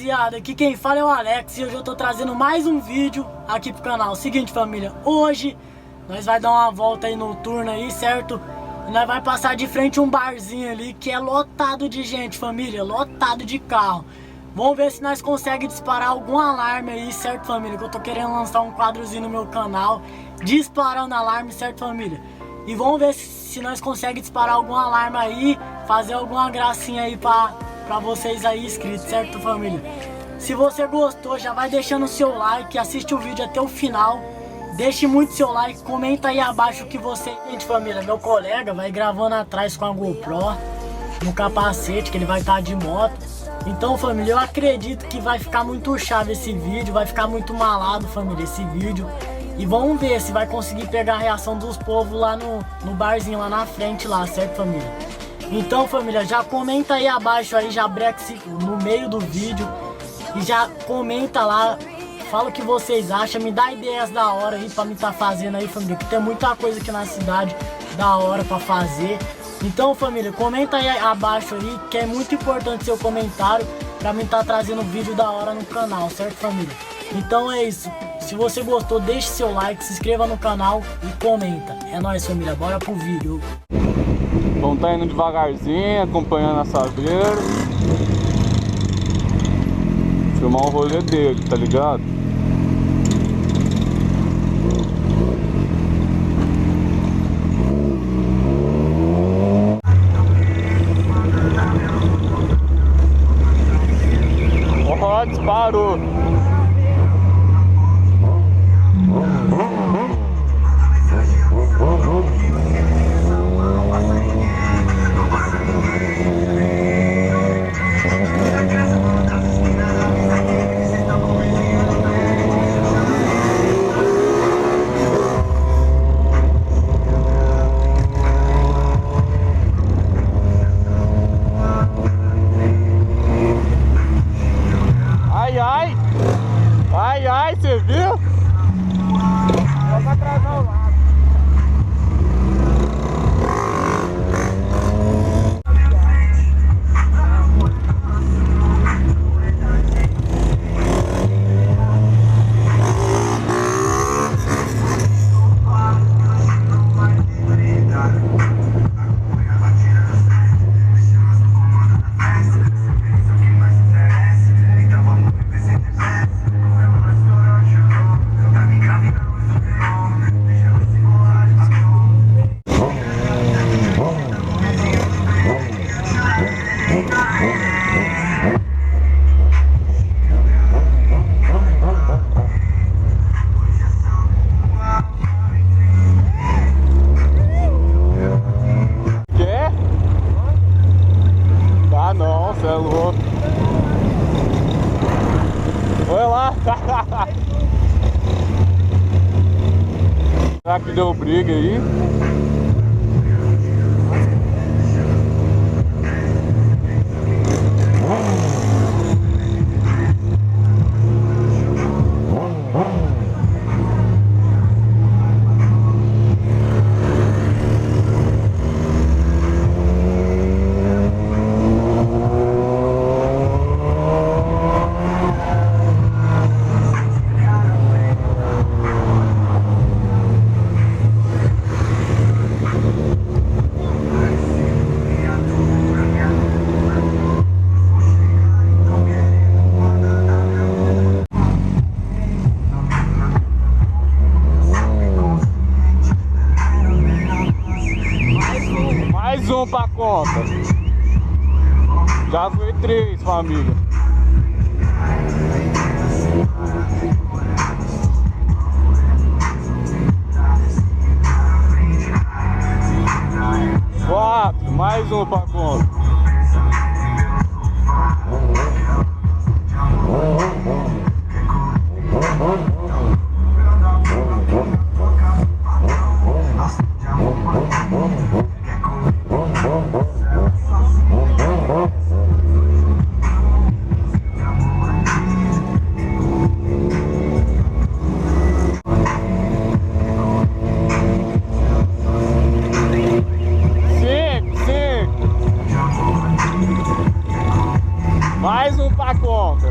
rapaziada, aqui quem fala é o Alex e hoje eu tô trazendo mais um vídeo aqui pro canal. Seguinte, família, hoje nós vai dar uma volta aí noturna aí, certo? E nós vai passar de frente a um barzinho ali que é lotado de gente, família, lotado de carro. Vamos ver se nós conseguimos disparar algum alarme aí, certo, família? Que eu tô querendo lançar um quadrozinho no meu canal disparando alarme, certo, família? E vamos ver se nós conseguimos disparar algum alarme aí, fazer alguma gracinha aí pra vocês aí inscritos, certo, família? Se você gostou, já vai deixando o seu like, assiste o vídeo até o final. Deixe muito seu like, comenta aí abaixo o que você... Gente, família, meu colega vai gravando atrás com a GoPro no capacete, que ele vai estar de moto. Então, família, eu acredito que vai ficar muito chave esse vídeo, vai ficar muito malado, família, esse vídeo. E vamos ver se vai conseguir pegar a reação dos povos lá no barzinho, lá na frente, lá, certo, família? Então, família, já comenta aí abaixo, aí já brexa no meio do vídeo. E já comenta lá, fala o que vocês acham, me dá ideias da hora aí pra me tá fazendo aí, família. Que tem muita coisa aqui na cidade da hora pra fazer. Então, família, comenta aí abaixo aí, que é muito importante seu comentário pra mim tá trazendo vídeo da hora no canal, certo, família? Então é isso. Se você gostou, deixe seu like, se inscreva no canal e comenta. É nóis, família, bora pro vídeo. Vamos tá indo devagarzinho, acompanhando a Saveiro. Filmar o rolê dele, tá ligado? Ó, disparou! Ai, você viu? Vamos atrasar o lado. Nossa, é louco. Olha lá. Será que deu briga aí? Mais um pra conta. Já foi 3, família. Quatro, mais um pra conta. Mais um pra conta.